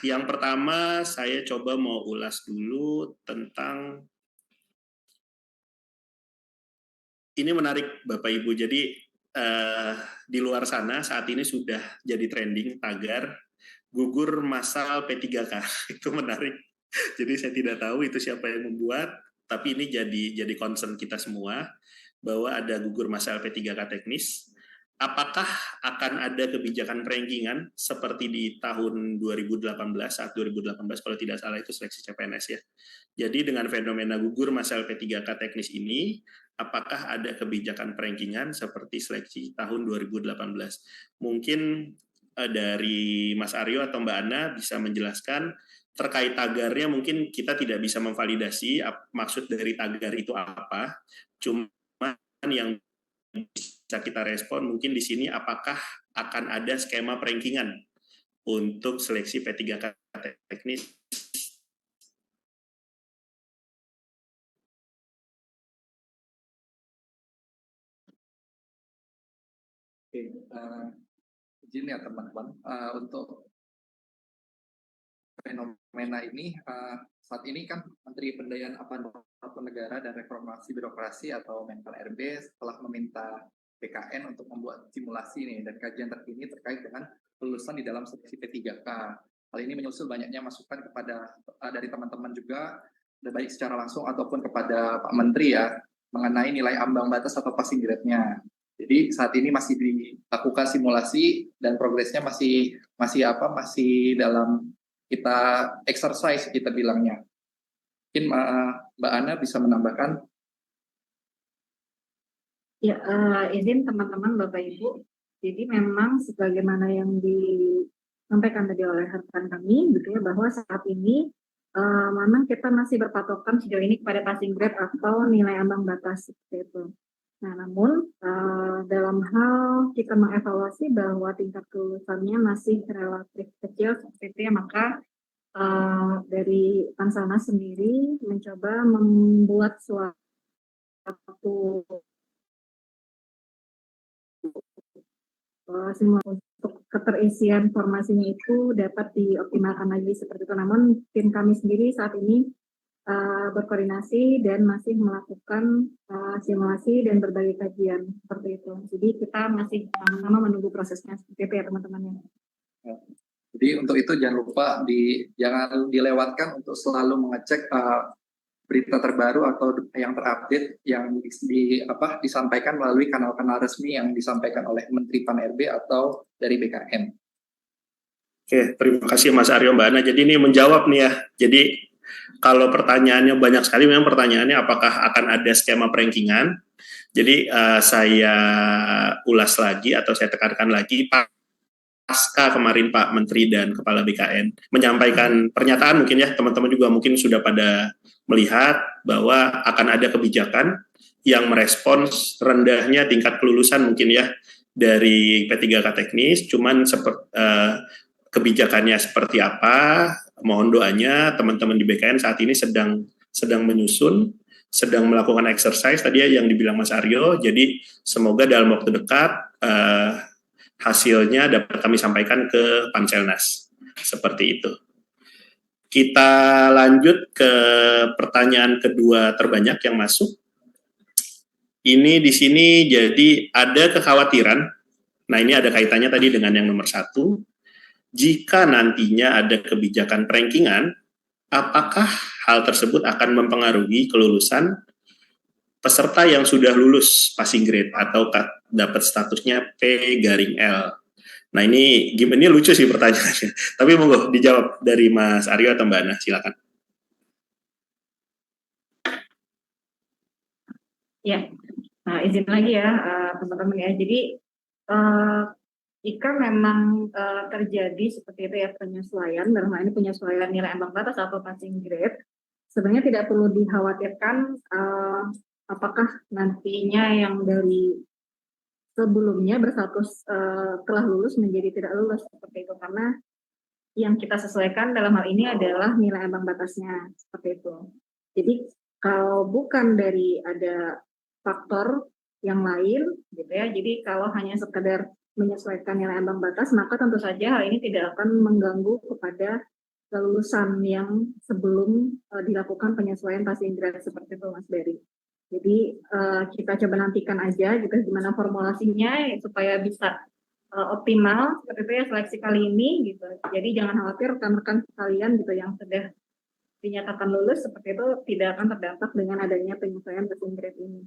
Yang pertama saya coba mau ulas dulu tentang ini menarik Bapak Ibu. Jadi di luar sana saat ini sudah jadi trending tagar gugur massal P3K. Itu menarik. Jadi saya tidak tahu itu siapa yang membuat, tapi ini jadi concern kita semua bahwa ada gugur massal P3K teknis. Apakah akan ada kebijakan rankingan seperti di tahun 2018, saat 2018 kalau tidak salah itu seleksi CPNS ya. Jadi dengan fenomena gugur massal P3K teknis ini, apakah ada kebijakan rankingan seperti seleksi tahun 2018? Mungkin dari Mas Aryo atau Mbak Ana bisa menjelaskan terkait tagarnya. Mungkin kita tidak bisa memvalidasi maksud dari tagar itu apa, cuma yang bisa kita respon mungkin di sini apakah akan ada skema rankingan untuk seleksi P3K teknis. Oke, izin ya teman-teman, untuk fenomena ini saat ini kan Menteri Pendayaan Aparatur Negara dan Reformasi Birokrasi atau Menpan RB telah meminta BKN untuk membuat simulasi nih dan kajian terkini terkait dengan kelulusan di dalam seleksi P3K. Hal ini menyusul banyaknya masukan kepada dari teman-teman juga, baik secara langsung ataupun kepada Pak Menteri ya, mengenai nilai ambang batas atau passing grade-nya. Jadi saat ini masih dilakukan simulasi dan progresnya masih dalam kita exercise kita bilangnya. Mungkin Mbak Ana bisa menambahkan. Ya, izin teman-teman Bapak Ibu. Jadi memang sebagaimana yang disampaikan tadi oleh rekan kami, gitu ya, bahwa saat ini memang kita masih berpatokan sejauh ini kepada passing grade atau nilai ambang batas seperti itu. Nah, namun dalam hal kita mengevaluasi bahwa tingkat kelulusannya masih relatif kecil seperti itu ya, maka dari Pansana sendiri mencoba membuat suatu untuk keterisian formasinya itu dapat dioptimalkan lagi seperti itu. Namun tim kami sendiri saat ini berkoordinasi dan masih melakukan simulasi dan berbagai kajian seperti itu. Jadi kita masih sama-sama menunggu prosesnya seperti itu ya teman-teman. Jadi untuk itu jangan lupa jangan dilewatkan untuk selalu mengecek berita terbaru atau yang terupdate yang disampaikan melalui kanal-kanal resmi yang disampaikan oleh Menteri Pan RB atau dari BKN. Oke, terima kasih Mas Aryo, Mbak Ana. Jadi ini menjawab nih ya. Jadi kalau pertanyaannya banyak sekali, memang pertanyaannya apakah akan ada skema rankingan. Jadi saya ulas lagi atau saya tekankan lagi, pasca kemarin Pak Menteri dan Kepala BKN menyampaikan pernyataan, mungkin ya teman-teman juga mungkin sudah pada melihat bahwa akan ada kebijakan yang merespons rendahnya tingkat kelulusan mungkin ya dari P3K teknis, cuman kebijakannya seperti apa, mohon doanya teman-teman di BKN saat ini sedang menyusun, sedang melakukan exercise tadi ya yang dibilang Mas Aryo. Jadi semoga dalam waktu dekat hasilnya dapat kami sampaikan ke Panselnas. Seperti itu. Kita lanjut ke pertanyaan kedua terbanyak yang masuk. Ini di sini jadi ada kekhawatiran. Nah, ini ada kaitannya tadi dengan yang nomor 1. Jika nantinya ada kebijakan rankingan, apakah hal tersebut akan mempengaruhi kelulusan peserta yang sudah lulus passing grade atau dapat statusnya P/L. Nah ini lucu sih pertanyaannya. Tapi monggo dijawab dari Mas Aryo atau Mbak Ana, silakan. Ya, nah, izin lagi ya teman-teman ya. Jadi jika memang terjadi seperti itu ya penyesuaian, dalam hal ini penyesuaian nilai ambang batas atau passing grade, sebenarnya tidak perlu dikhawatirkan apakah nantinya yang dari sebelumnya berstatus telah lulus menjadi tidak lulus seperti itu, karena yang kita sesuaikan dalam hal ini adalah nilai ambang batasnya seperti itu. Jadi kalau bukan dari ada faktor yang lain gitu ya, jadi kalau hanya sekedar menyesuaikan nilai ambang batas, maka tentu saja hal ini tidak akan mengganggu kepada kelulusan yang sebelum dilakukan penyesuaian passing grade seperti itu, Mas Berry. Jadi kita coba nantikan aja gitu gimana formulasinya supaya bisa optimal seperti itu ya seleksi kali ini gitu. Jadi jangan khawatir rekan-rekan sekalian gitu yang sudah dinyatakan lulus seperti itu tidak akan terdampak dengan adanya penyesuaian passing grade ini.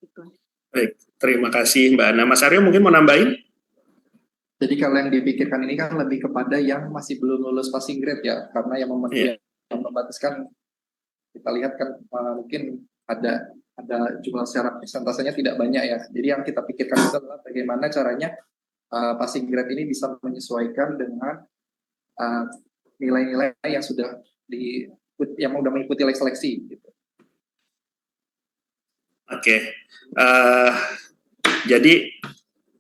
Gitu. Baik, terima kasih Mbak Ana. Mas Aryo mungkin mau nambahin? Jadi kalau yang dipikirkan ini kan lebih kepada yang masih belum lulus passing grade ya, karena yang membataskan kita lihat kan mungkin ada jumlah secara persentasenya tidak banyak ya. Jadi yang kita pikirkan itu adalah bagaimana caranya passing grade ini bisa menyesuaikan dengan nilai-nilai yang sudah yang sudah mengikuti seleksi. Gitu. Oke. Jadi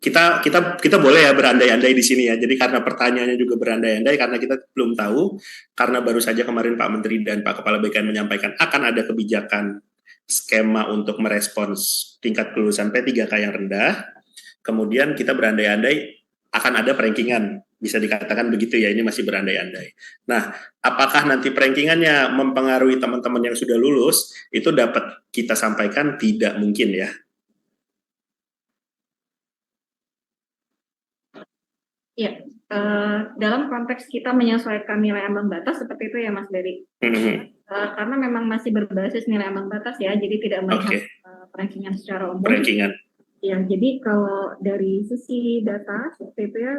kita boleh ya berandai-andai di sini ya. Jadi karena pertanyaannya juga berandai-andai karena kita belum tahu, karena baru saja kemarin Pak Menteri dan Pak Kepala BKN menyampaikan akan ada kebijakan skema untuk merespons tingkat kelulusan P3K yang rendah. Kemudian kita berandai-andai akan ada perankingan, bisa dikatakan begitu ya, ini masih berandai-andai. Nah, apakah nanti perankingannya mempengaruhi teman-teman yang sudah lulus, itu dapat kita sampaikan tidak mungkin ya. Ya, dalam konteks kita menyesuaikan nilai ambang batas seperti itu ya Mas Berry. Karena memang masih berbasis nilai ambang batas ya, jadi tidak melihat perankingan secara umum. Perankingan. Ya, jadi kalau dari sisi data seperti itu ya,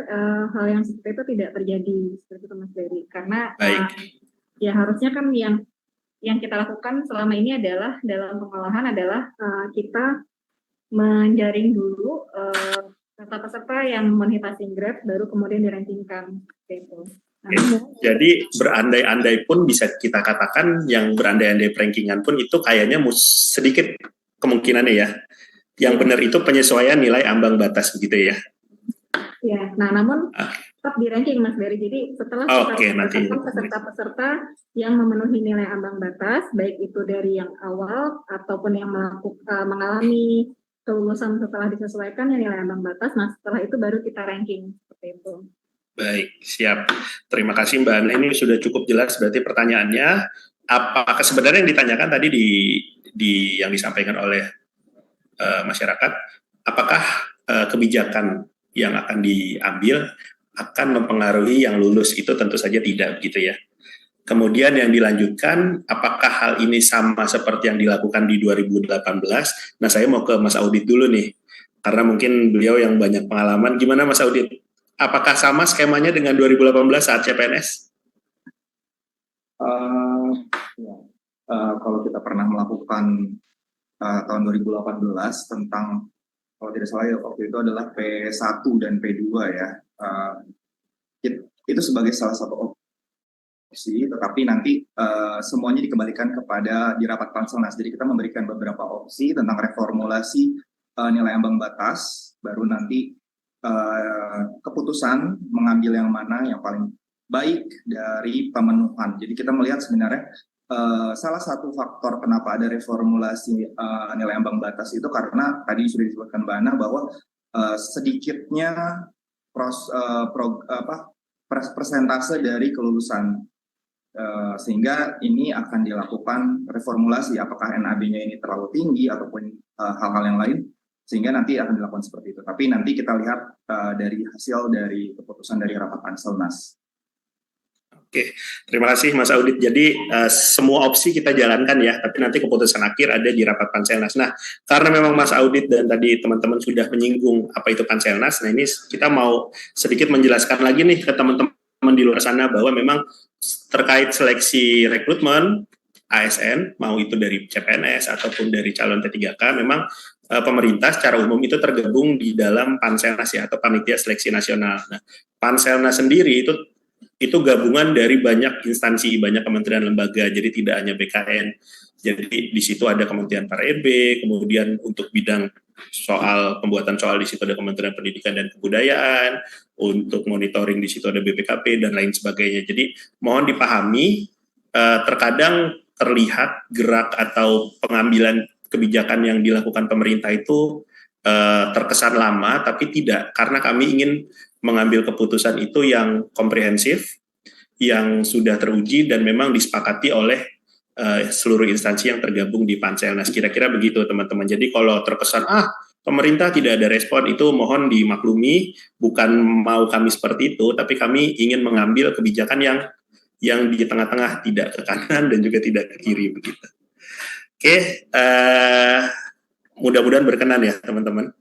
hal yang seperti itu tidak terjadi seperti itu Mas Berry. Karena ya harusnya kan yang kita lakukan selama ini adalah dalam pengolahan adalah kita menjaring dulu peserta-peserta yang memenuhi passing grade baru kemudian dirankingkan seperti itu. Jadi berandai-andai pun bisa kita katakan yang berandai-andai rankingan pun itu kayaknya sedikit kemungkinannya ya. Yang benar itu penyesuaian nilai ambang batas begitu ya. Ya, nah namun tetap di ranking Mas Berry. Jadi setelah kita peserta-peserta yang memenuhi nilai ambang batas, baik itu dari yang awal ataupun yang mengalami kelulusan setelah disesuaikan nilai ambang batas, nah setelah itu baru kita ranking seperti itu. Baik, siap. Terima kasih Mbak Ana, ini sudah cukup jelas berarti pertanyaannya. Apakah sebenarnya yang ditanyakan tadi di yang disampaikan oleh masyarakat, apakah kebijakan yang akan diambil akan mempengaruhi yang lulus? Itu tentu saja tidak begitu ya. Kemudian yang dilanjutkan, apakah hal ini sama seperti yang dilakukan di 2018? Nah, saya mau ke Mas Audit dulu nih, karena mungkin beliau yang banyak pengalaman. Gimana Mas Audit? Apakah sama skemanya dengan 2018 saat CPNS? Kalau kita pernah melakukan tahun 2018 tentang, kalau tidak salah ya, waktu itu adalah P1 dan P2 ya, itu sebagai salah satu opsi, tetapi nanti semuanya dikembalikan kepada di rapat Panselnas. Jadi kita memberikan beberapa opsi tentang reformulasi nilai ambang batas, baru nanti keputusan mengambil yang mana yang paling baik dari pemenuhan. Jadi kita melihat sebenarnya salah satu faktor kenapa ada reformulasi nilai ambang batas itu karena tadi sudah disebutkan Mbak Ana bahwa sedikitnya persentase dari kelulusan. Sehingga ini akan dilakukan reformulasi apakah NAB-nya ini terlalu tinggi ataupun hal-hal yang lain, sehingga nanti akan dilakukan seperti itu. Tapi nanti kita lihat dari hasil dari keputusan dari rapat Panselnas. Oke, terima kasih Mas Audit. Jadi semua opsi kita jalankan ya, tapi nanti keputusan akhir ada di rapat Panselnas. Nah, karena memang Mas Audit dan tadi teman-teman sudah menyinggung apa itu Panselnas, nah ini kita mau sedikit menjelaskan lagi nih ke teman-teman di luar sana bahwa memang terkait seleksi rekrutmen ASN, mau itu dari CPNS ataupun dari calon P3K, memang pemerintah secara umum itu tergabung di dalam Panselnas ya, atau Panitia Seleksi Nasional. Nah, Panselnas sendiri itu gabungan dari banyak instansi, banyak kementerian lembaga, jadi tidak hanya BKN. Jadi di situ ada Kementerian PAREB, kemudian untuk bidang soal pembuatan soal di situ ada Kementerian Pendidikan dan Kebudayaan, untuk monitoring di situ ada BPKP dan lain sebagainya. Jadi mohon dipahami, terkadang terlihat gerak atau pengambilan kebijakan yang dilakukan pemerintah itu terkesan lama, tapi tidak, karena kami ingin mengambil keputusan itu yang komprehensif, yang sudah teruji dan memang disepakati oleh seluruh instansi yang tergabung di Panselnas. Kira-kira begitu teman-teman. Jadi kalau terkesan pemerintah tidak ada respon, itu mohon dimaklumi, bukan mau kami seperti itu, tapi kami ingin mengambil kebijakan yang di tengah-tengah, tidak ke kanan dan juga tidak ke kiri begitu. Oke, mudah-mudahan berkenan ya teman-teman.